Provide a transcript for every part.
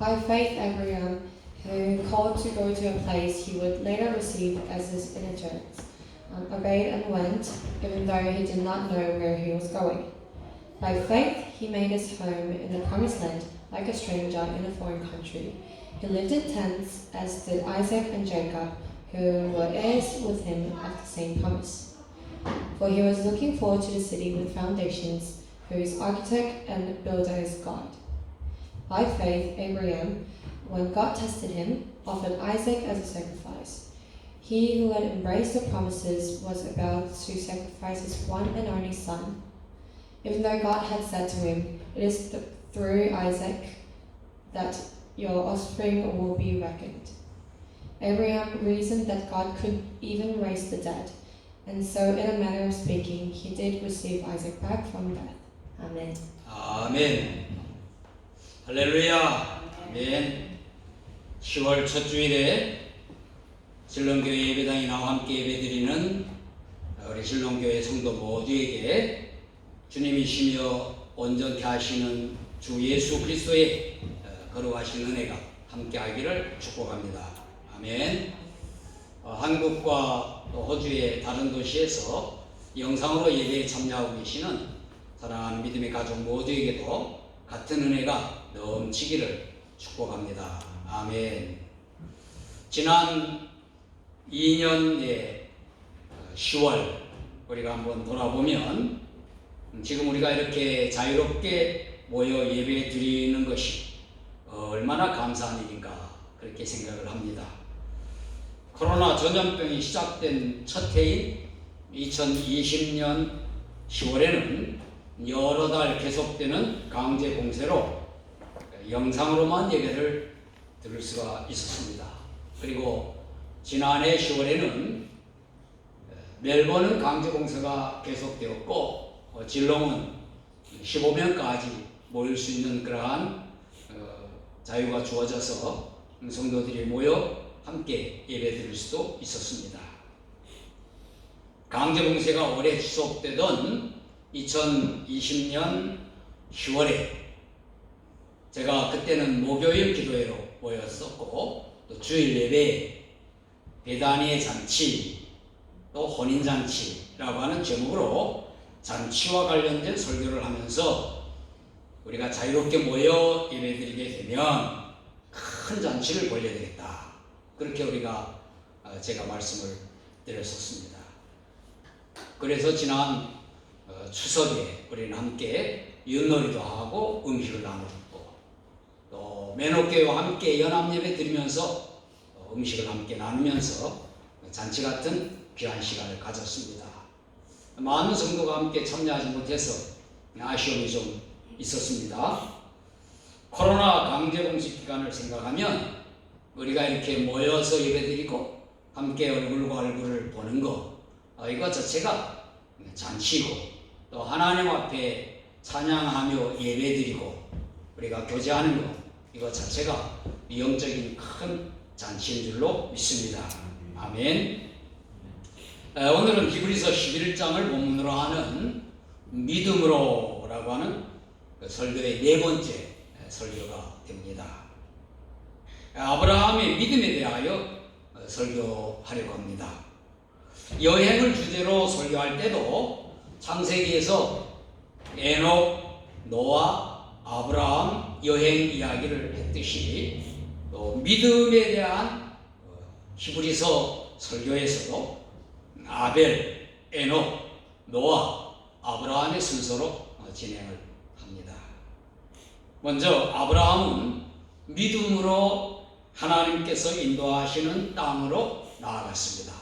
By faith, Abraham, who called to go to a place he would later receive as his inheritance, obeyed and went, even though he did not know where he was going. By faith, he made his home in the promised land, like a stranger in a foreign country. He lived in tents, as did Isaac and Jacob, who were heirs with him of the same promise. For he was looking forward to the city with foundations, whose architect and builder is God. By faith, Abraham, when God tested him, offered Isaac as a sacrifice. He who had embraced the promises was about to sacrifice his one and only son. Even though God had said to him, "It is through Isaac that your offspring will be reckoned." Abraham reasoned that God could even raise the dead, and so in a manner of speaking, he did receive Isaac back from death. Amen. 아멘. 할렐루야. 아멘. 10월 첫 주일에 신론교회 예배당에 나와 함께 예배드리는 우리 신론교회 성도 모두에게 주님이시며 온전케 하시는 주 예수 그리스도의 거룩하신 은혜가 함께 하기를 축복합니다. 아멘. 한국과 또 호주의 다른 도시에서 영상으로 예배에 참여하고 계시는 사랑하는 믿음의 가족 모두에게도 같은 은혜가 넘치기를 축복합니다. 아멘. 지난 2년의 10월 우리가 한번 돌아보면 지금 우리가 이렇게 자유롭게 모여 예배 드리는 것이 얼마나 감사한 일인가 그렇게 생각을 합니다. 코로나 전염병이 시작된 첫 해인 2020년 10월에는 여러 달 계속되는 강제 공세로 영상으로만 예배를 들을 수가 있었습니다. 그리고 지난해 10월에는 멜버는 강제 공세가 계속되었고 진롱은 15명까지 모일 수 있는 그러한 자유가 주어져서 성도들이 모여 함께 예배 드릴 수도 있었습니다. 강제 공세가 오래 지속되던 2020년 10월에 제가 그때는 목요일 기도회로 모였었고 또 주일 예배, 베다니의 잔치, 또 혼인잔치라고 하는 제목으로 잔치와 관련된 설교를 하면서 우리가 자유롭게 모여 예배드리게 되면 큰 잔치를 벌려야 되겠다. 그렇게 제가 말씀을 드렸었습니다. 그래서 지난 추석에 우리는 함께 윷놀이도 하고 음식을 나눠줬고 또 매너교회와 함께 연합예배 드리면서 음식을 함께 나누면서 잔치 같은 귀한 시간을 가졌습니다. 많은 성도가 함께 참여하지 못해서 아쉬움이 좀 있었습니다. 코로나 강제 공식 기간을 생각하면 우리가 이렇게 모여서 예배드리고 함께 얼굴과 얼굴을 보는 거 이거 자체가 잔치고 또 하나님 앞에 찬양하며 예배드리고 우리가 교제하는 거 이거 자체가 영적인 큰 잔치인 줄로 믿습니다. 아멘. 오늘은 히브리서 11장을 본문으로 하는 믿음으로라고 하는 설교의 네 번째 설교가 됩니다. 아브라함의 믿음에 대하여 설교하려고 합니다. 여행을 주제로 설교할 때도 창세기에서 에녹, 노아, 아브라함 여행 이야기를 했듯이 또 믿음에 대한 히브리서 설교에서도 아벨, 에녹, 노아, 아브라함의 순서로 진행을 합니다. 먼저 아브라함은 믿음으로 하나님께서 인도하시는 땅으로 나아갔습니다.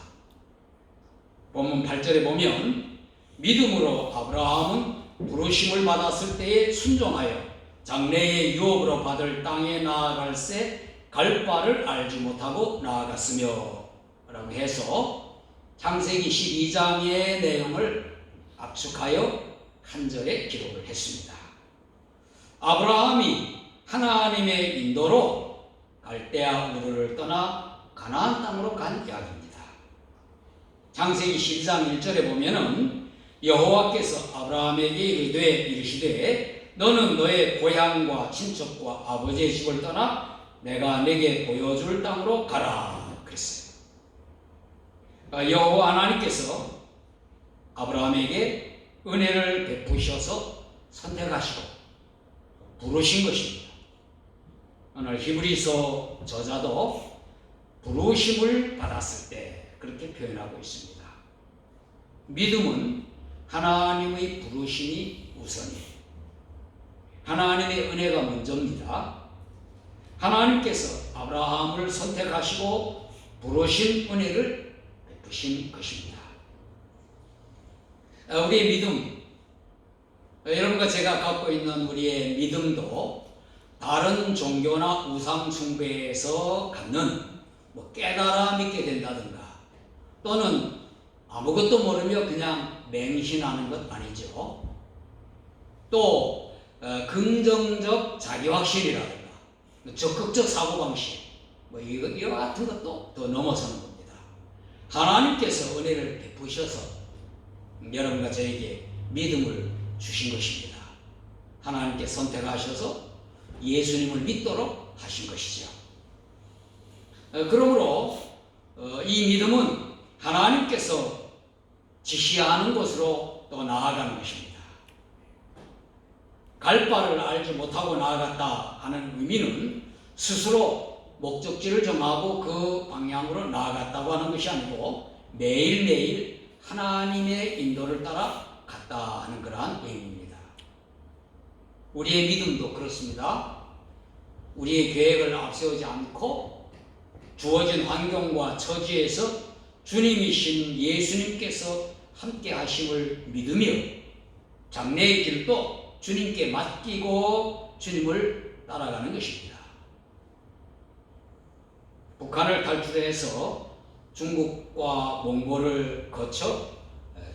본문 8절에 보면 믿음으로 아브라함은 부르심을 받았을 때에 순종하여 장래의 유업으로 받을 땅에 나아갈새 갈 바를 알지 못하고 나아갔으며 라고 해서 창세기 12장의 내용을 압축하여 한 절에 기록을 했습니다. 아브라함이 하나님의 인도로 갈대아 우르를 떠나 가나안 땅으로 간 이야기입니다. 창세기 12장 1절에 보면은 여호와께서 아브라함에게 이르시되 너는 너의 고향과 친척과 아버지의 집을 떠나 내가 내게 보여줄 땅으로 가라 그랬어요. 여호와 하나님께서 아브라함에게 은혜를 베푸셔서 선택하시고 부르신 것입니다. 오늘 히브리서 저자도 부르심을 받았을 때 그렇게 표현하고 있습니다. 믿음은 하나님의 부르심이 우선이에요. 하나님의 은혜가 먼저입니다. 하나님께서 아브라함을 선택하시고 부르신 은혜를 베푸신 것입니다. 우리의 믿음, 여러분과 제가 갖고 있는 우리의 믿음도 다른 종교나 우상 숭배에서 갖는 깨달아 믿게 된다든가 또는 아무것도 모르며 그냥 맹신하는 것 아니죠. 또 긍정적 자기확신이라든가 적극적 사고방식 이와 같은 것도 더 넘어서는 겁니다. 하나님께서 은혜를 베푸셔서 여러분과 저에게 믿음을 주신 것입니다. 하나님께 선택하셔서 예수님을 믿도록 하신 것이죠. 그러므로 이 믿음은 하나님께서 지시하는 곳으로 또 나아가는 것입니다. 갈 바를 알지 못하고 나아갔다 하는 의미는 스스로 목적지를 정하고 그 방향으로 나아갔다고 하는 것이 아니고 매일매일 하나님의 인도를 따라 갔다 하는 그러한 의미입니다. 우리의 믿음도 그렇습니다. 우리의 계획을 앞세우지 않고 주어진 환경과 처지에서 주님이신 예수님께서 함께 하심을 믿으며 장래의 길도 주님께 맡기고 주님을 따라가는 것입니다. 북한을 탈출해서 중국과 몽골을 거쳐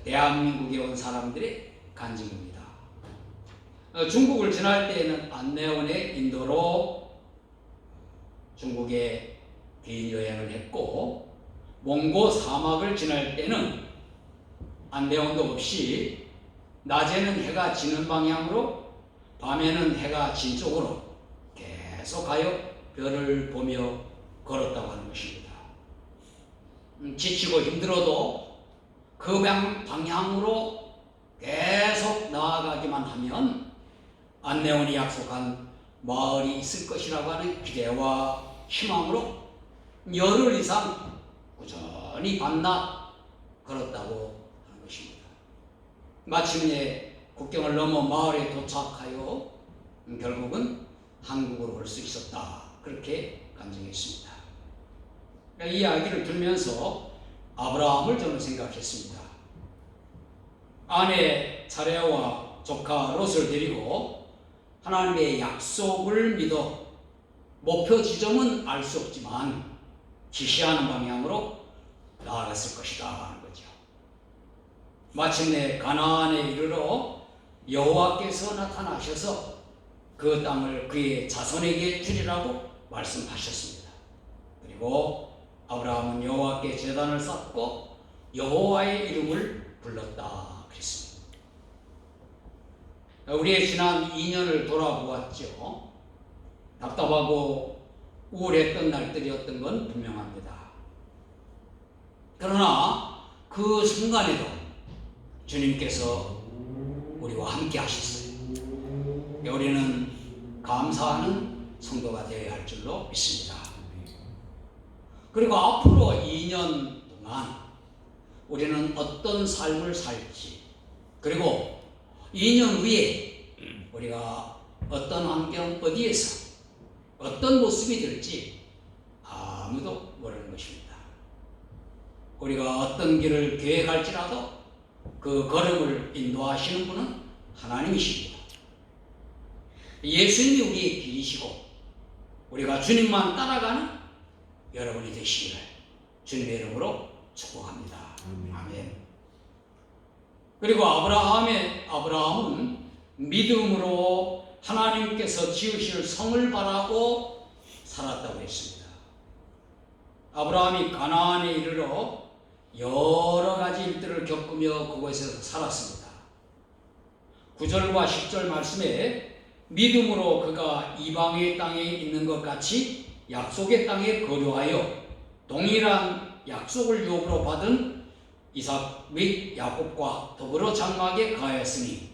대한민국에 온 사람들의 간증입니다. 중국을 지날 때에는 안내원의 인도로 중국에 개인 여행을 했고 몽고 사막을 지날 때는 안내원도 없이 낮에는 해가 지는 방향으로 밤에는 해가 진 쪽으로 계속하여 별을 보며 걸었다고 하는 것입니다. 지치고 힘들어도 그 방향으로 계속 나아가기만 하면 안내원이 약속한 마을이 있을 것이라고 하는 기대와 희망으로 열흘 이상 꾸준히 밤낮 걸었다고 하는 것입니다. 마침내 국경을 넘어 마을에 도착하여 결국은 한국으로 올 수 있었다. 그렇게 간증했습니다. 이 이야기를 들으면서 아브라함을 저는 생각했습니다. 아내 사레와 조카 롯을 데리고 하나님의 약속을 믿어 목표 지점은 알 수 없지만 지시하는 방향으로 나아갔을 것이다 하는 거죠. 마침내 가나안에 이르러 여호와께서 나타나셔서 그 땅을 그의 자손에게 주리라고 말씀하셨습니다. 그리고 아브라함은 여호와께 제단을 쌓고 여호와의 이름을 불렀다 그랬습니다. 우리의 지난 2년을 돌아보았죠. 답답하고 우울했던 날들이었던 건 분명합니다. 그러나 그 순간에도 주님께서 우리와 함께 하셨어요. 우리는 감사하는 성도가 되어야 할 줄로 믿습니다. 그리고 앞으로 2년 동안 우리는 어떤 삶을 살지, 그리고 2년 후에 우리가 어떤 환경 어디에서 어떤 모습이 될지 아무도 모르는 것입니다. 우리가 어떤 길을 계획할지라도 그 걸음을 인도하시는 분은 하나님이십니다. 예수님이 우리의 길이시고 우리가 주님만 따라가는 여러분이 되시기를 주님의 이름으로 축복합니다. 아멘. 그리고 아브라함은 믿음으로 하나님께서 지으실 성을 바라고 살았다고 했습니다. 아브라함이 가나안에 이르러 여러 가지 일들을 겪으며 그곳에서 살았습니다. 9절과 10절 말씀에 믿음으로 그가 이방의 땅에 있는 것 같이 약속의 땅에 거류하여 동일한 약속을 유업으로 받은 이삭 및 야곱과 더불어 장막에 거하였으니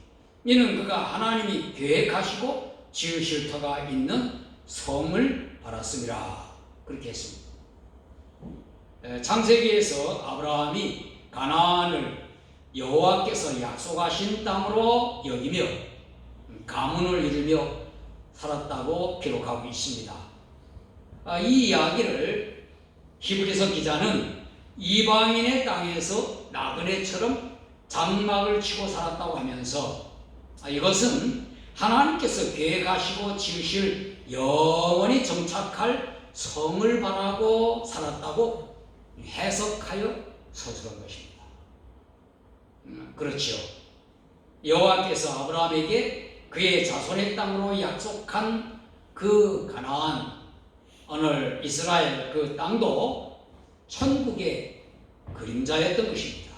이는 그가 하나님이 계획하시고 지으실 터가 있는 성을 바랐습니다. 그렇게 했습니다. 창세기에서 아브라함이 가나안을 여호와께서 약속하신 땅으로 여기며 가문을 이루며 살았다고 기록하고 있습니다. 이 이야기를 히브리서 기자는 이방인의 땅에서 나그네처럼 장막을 치고 살았다고 하면서 이것은 하나님께서 계획하시고 지으실 영원히 정착할 성을 바라고 살았다고 해석하여 서술한 것입니다. 그렇지요. 여호와께서 아브라함에게 그의 자손의 땅으로 약속한 그 가나안, 오늘 이스라엘 그 땅도 천국의 그림자였던 것입니다.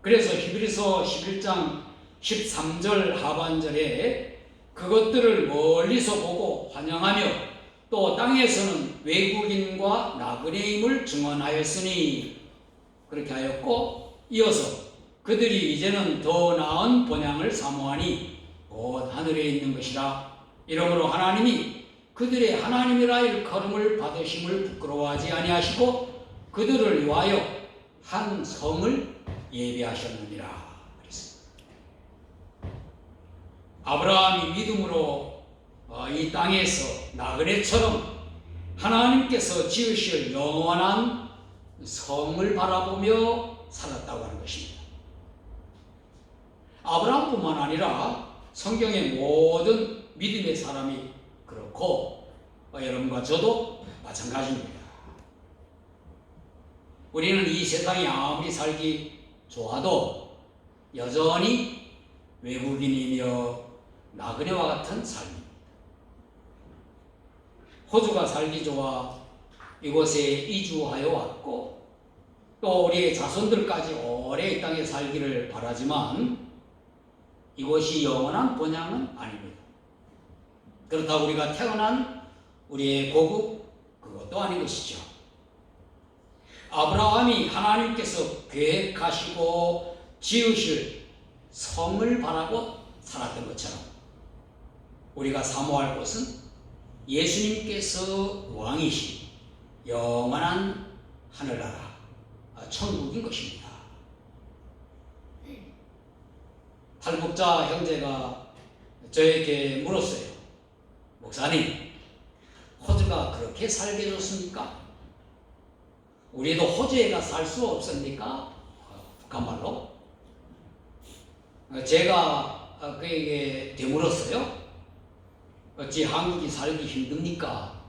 그래서 히브리서 11장 13절 하반절에 그것들을 멀리서 보고 환영하며 또 땅에서는 외국인과 나그네임을 증언하였으니 그렇게 하였고, 이어서 그들이 이제는 더 나은 본향을 사모하니 곧 하늘에 있는 것이라. 이러므로 하나님이 그들의 하나님이라 일컬음을 받으심을 부끄러워하지 아니하시고 그들을 위하여 한 성을 예비하셨느니라. 아브라함이 믿음으로 이 땅에서 나그네처럼 하나님께서 지으실 영원한 성을 바라보며 살았다고 하는 것입니다. 아브라함뿐만 아니라 성경의 모든 믿음의 사람이 그렇고 여러분과 저도 마찬가지입니다. 우리는 이 세상이 아무리 살기 좋아도 여전히 외국인이며 나그네와 같은 삶입니다. 호주가 살기 좋아 이곳에 이주하여 왔고 또 우리의 자손들까지 오래 이 땅에 살기를 바라지만 이곳이 영원한 본향은 아닙니다. 그렇다고 우리가 태어난 우리의 고국 그것도 아닌 것이죠. 아브라함이 하나님께서 계획하시고 지으실 성을 바라고 살았던 것처럼 우리가 사모할 것은 예수님께서 왕이신 영원한 하늘나라 천국인 것입니다. 탈북자 형제가 저에게 물었어요. 목사님, 호주가 그렇게 살기 좋습니까? 우리도 호주에 가 살 수 없습니까? 북한말로. 제가 그에게 되물었어요. 어찌 한국이 살기 힘듭니까?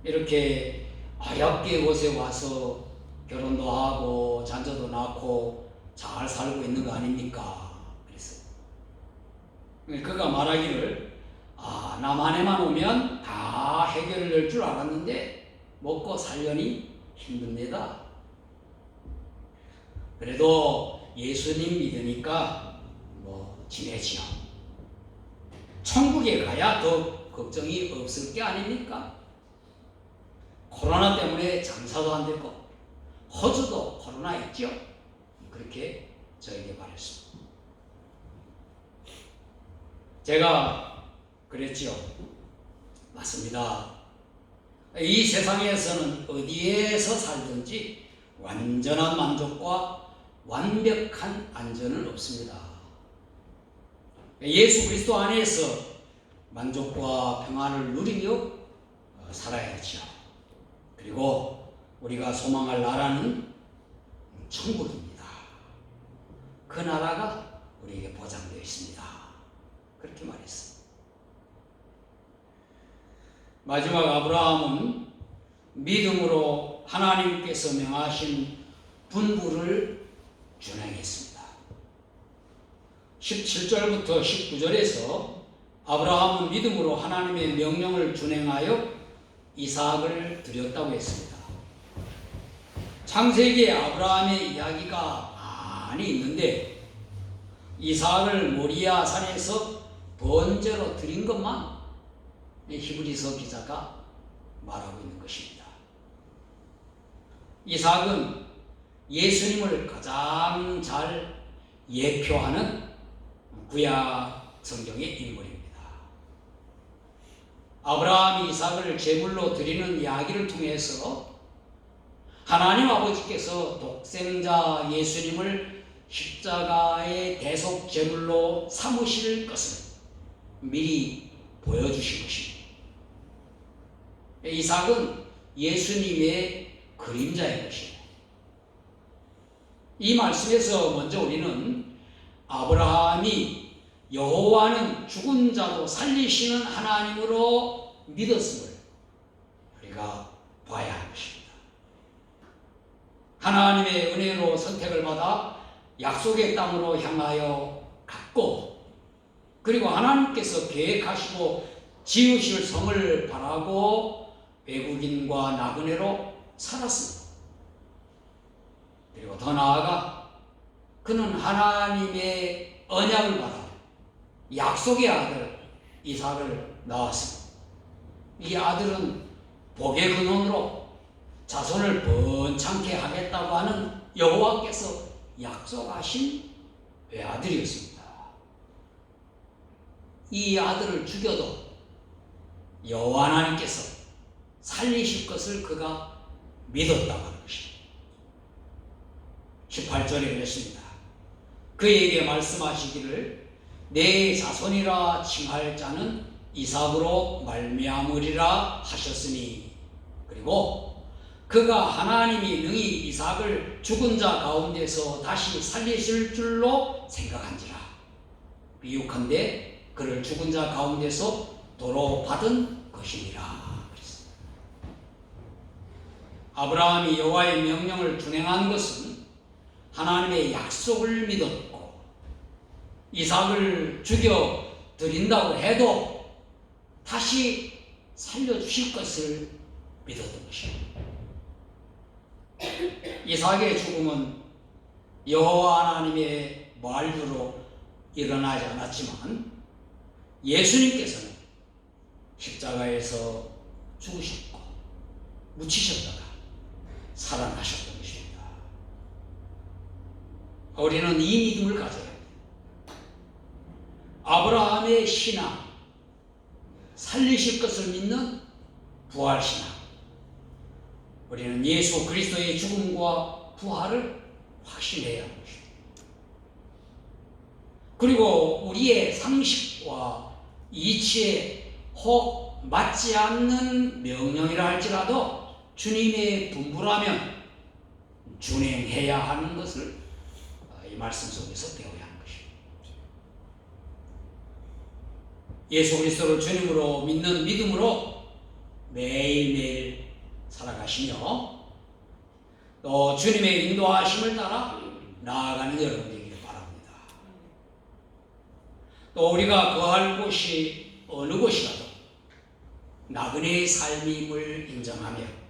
이렇게 어렵게 곳에 와서 결혼도 하고 자녀도 낳고 잘 살고 있는 거 아닙니까? 그랬어요. 그가 말하기를 남한에만 오면 다 해결될 줄 알았는데 먹고 살려니 힘듭니다. 그래도 예수님 믿으니까 지내지요. 천국에 가야 더 걱정이 없을 게 아닙니까? 코로나 때문에 장사도 안 되고 호주도 코로나 있죠. 그렇게 저에게 말했습니다. 제가 그랬지요. 맞습니다. 이 세상에서는 어디에서 살든지 완전한 만족과 완벽한 안전은 없습니다. 예수 그리스도 안에서 만족과 평안을 누리며 살아야죠. 그리고 우리가 소망할 나라는 천국입니다. 그 나라가 우리에게 보장되어 있습니다. 그렇게 말했습니다. 마지막 아브라함은 믿음으로 하나님께서 명하신 분부를 준행했습니다. 17절부터 19절에서 아브라함은 믿음으로 하나님의 명령을 준행하여 이삭을 드렸다고 했습니다. 창세기에 아브라함의 이야기가 많이 있는데 이삭을 모리아 산에서 번제로 드린 것만 히브리서 기자가 말하고 있는 것입니다. 이삭은 예수님을 가장 잘 예표하는 구약 성경의 인물입니다. 아브라함이 이삭을 제물로 드리는 이야기를 통해서 하나님 아버지께서 독생자 예수님을 십자가의 대속 제물로 삼으실 것을 미리 보여주신 것입니다. 이삭은 예수님의 그림자인 것입니다. 이 말씀에서 먼저 우리는 아브라함이 여호와는 죽은 자도 살리시는 하나님으로 믿었음을 우리가 봐야 하는 것입니다. 하나님의 은혜로 선택을 받아 약속의 땅으로 향하여 갔고, 그리고 하나님께서 계획하시고 지으실 성을 바라고 외국인과 나그네로 살았습니다. 그리고 더 나아가 그는 하나님의 언약을 받아 약속의 아들 이삭을 낳았습니다. 이 아들은 복의 근원으로 자손을 번창케 하겠다고 하는 여호와께서 약속하신 외아들이었습니다. 이 아들을 죽여도 여호와 하나님께서 살리실 것을 그가 믿었다고 하는 것입니다. 18절에 그랬습니다. 그에게 말씀하시기를 내 자손이라 칭할 자는 이삭으로 말미암으리라 하셨으니, 그리고 그가 하나님이 능히 이삭을 죽은 자 가운데서 다시 살리실 줄로 생각한지라. 비유컨대 그를 죽은 자 가운데서 도로 받은 것이니라. 아브라함이 여호와의 명령을 준행한 것은 하나님의 약속을 믿었고, 이삭을 죽여 드린다고 해도 다시 살려주실 것을 믿었던 것입니다. 이삭의 죽음은 여호와 하나님의 말대로 일어나지 않았지만 예수님께서는 십자가에서 죽으셨고 묻히셨다가 살아나셨던 것입니다. 우리는 이 믿음을 가져야 합니다. 아브라함의 신앙, 살리실 것을 믿는 부활신앙, 우리는 예수 그리스도의 죽음과 부활을 확신해야 하는 것입니다. 그리고 우리의 상식과 이치에 혹 맞지 않는 명령이라 할지라도 주님의 분부라면 준행해야 하는 것을 이 말씀 속에서 배워야 하는 것입니다. 예수 그리스도를 주님으로 믿는 믿음으로 매일매일 살아가시며 또 주님의 인도하심을 따라 나아가는 여러분 되기를 바랍니다. 또 우리가 거할 곳이 어느 곳이라도 나그네의 삶임을 인정하며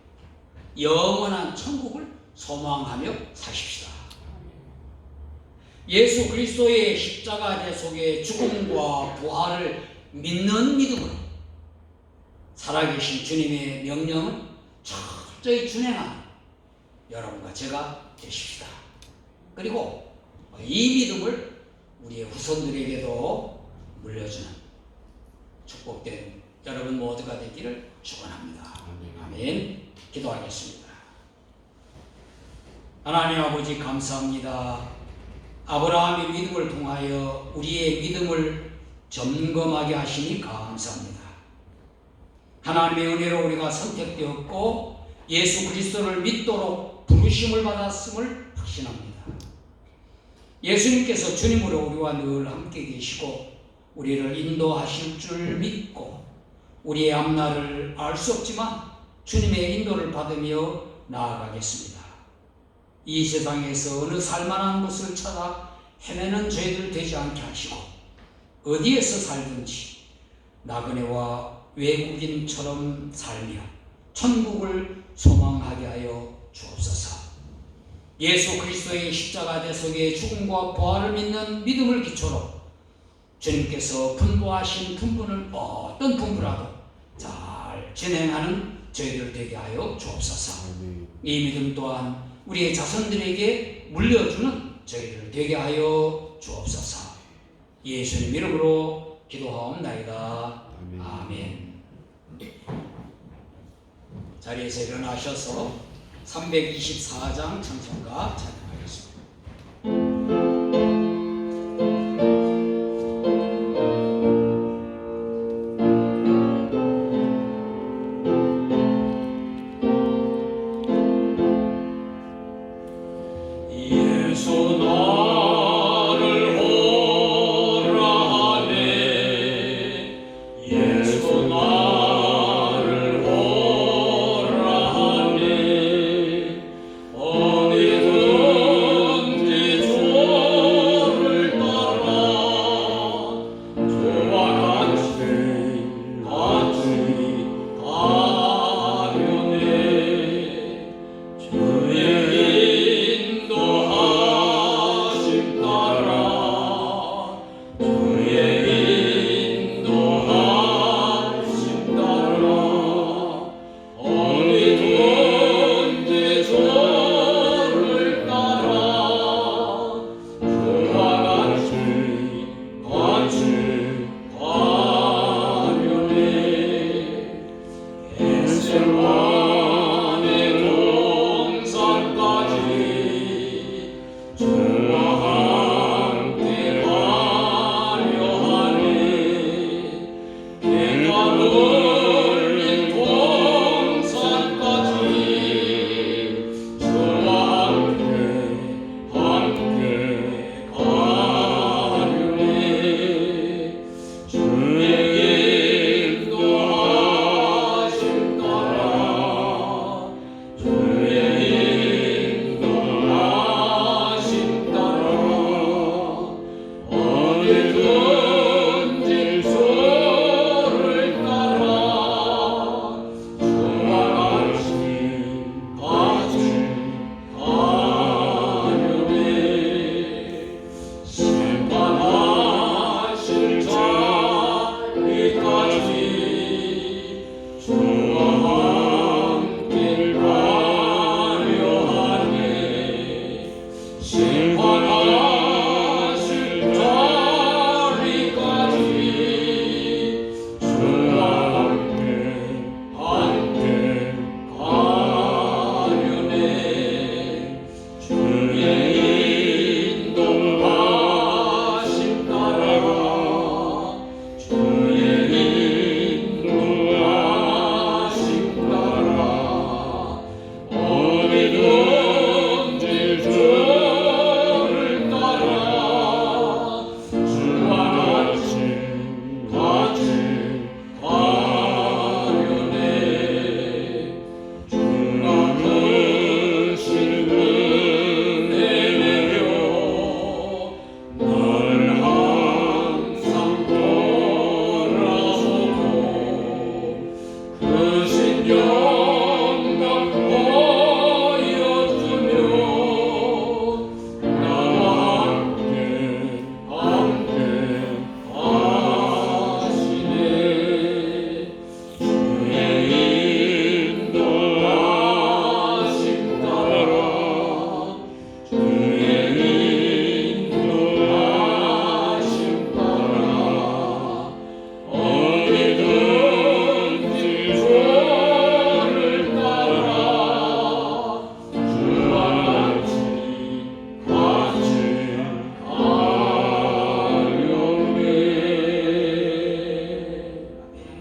영원한 천국을 소망하며 사십시다. 예수 그리스도의 십자가 대속의 죽음과 부활을 믿는 믿음으로 살아계신 주님의 명령을 철저히 준행하는 여러분과 제가 되십시다. 그리고 이 믿음을 우리의 후손들에게도 물려주는 축복된 여러분 모두가 되기를 축원합니다. 아멘. 기도하겠습니다. 하나님 아버지 감사합니다. 아브라함의 믿음을 통하여 우리의 믿음을 점검하게 하시니 감사합니다. 하나님의 은혜로 우리가 선택되었고 예수 그리스도를 믿도록 부르심을 받았음을 확신합니다. 예수님께서 주님으로 우리와 늘 함께 계시고 우리를 인도하실 줄 믿고 우리의 앞날을 알 수 없지만 주님의 인도를 받으며 나아가겠습니다. 이 세상에서 어느 살만한 곳을 찾아 헤매는 저희들 되지 않게 하시고 어디에서 살든지 나그네와 외국인처럼 살며 천국을 소망하게 하여 주옵소서. 예수 그리스도의 십자가 대속의 죽음과 부활을 믿는 믿음을 기초로 주님께서 분부하신 분부는 어떤 분부라도 잘 진행하는 저희들 되게 하여 주옵소서. 아멘. 이 믿음 또한 우리의 자손들에게 물려주는 저희들 되게 하여 주옵소서. 예수님 이름으로 기도하옵나이다. 아멘. 아멘. 자리에서 일어나셔서 324장 찬송가 찬양하겠습니다. 예수 나를 오라 하네 예수 나를 오라 하네 어디든지 주를 따라 주와 같이 가려네 주의 인도하심 따라 주의 인도하심 따라 어디든지 주를 따라 주와 같이 가려네 겟세마네 동산까지 주와 함께 가려 하네 해가 눌린 동산까지 주와 함께 가려네 주의 인도하심 따라 주의 인도하심 따라 어디든지 주를 따라 주와 같이 가려네 심판하실 자리까지 주와 함께 가려 하네 심판하실 자리까지 주와 함께 가려네 주의 인도하심 따라 주의 인도하심 따라 어디든지 주를 따라 주와 같이 가려네 주가 크신 은혜 내려 널 항상 돌아오고 크신 영광 보여주며 나와 함께 하시네 주의 인도하심 따라 주의 인도하심 따라 어디든지 주를 따라 주와 같이 가려네.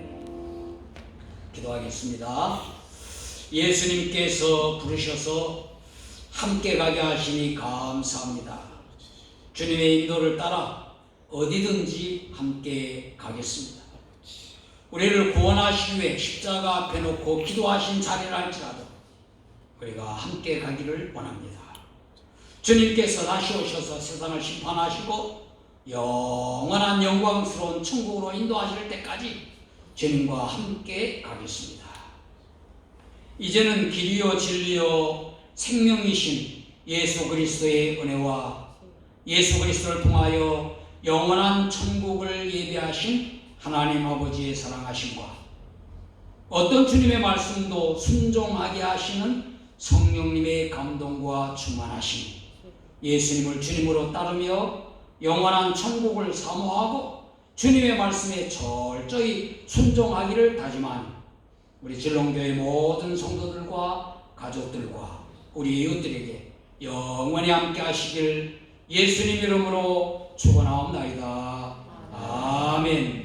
기도하겠습니다. 예수님께서 부르셔서 함께 가게 하시니 감사합니다. 주님의 인도를 따라 어디든지 함께 가겠습니다. 우리를 구원하시기 위해 십자가 앞에 놓고 기도하신 자리를 할지라도 우리가 함께 가기를 원합니다. 주님께서 다시 오셔서 세상을 심판하시고 영원한 영광스러운 천국으로 인도하실 때까지 주님과 함께 가겠습니다. 이제는 길이요 진리요 생명이신 예수 그리스도의 은혜와 예수 그리스도를 통하여 영원한 천국을 예비하신 하나님 아버지의 사랑하심과 어떤 주님의 말씀도 순종하게 하시는 성령님의 감동과 충만하심, 예수님을 주님으로 따르며 영원한 천국을 사모하고 주님의 말씀에 철저히 순종하기를 다짐한 우리 진롱교회 모든 성도들과 가족들과 우리 이웃들에게 영원히 함께 하시길 예수님 이름으로 축원하옵나이다. 아멘.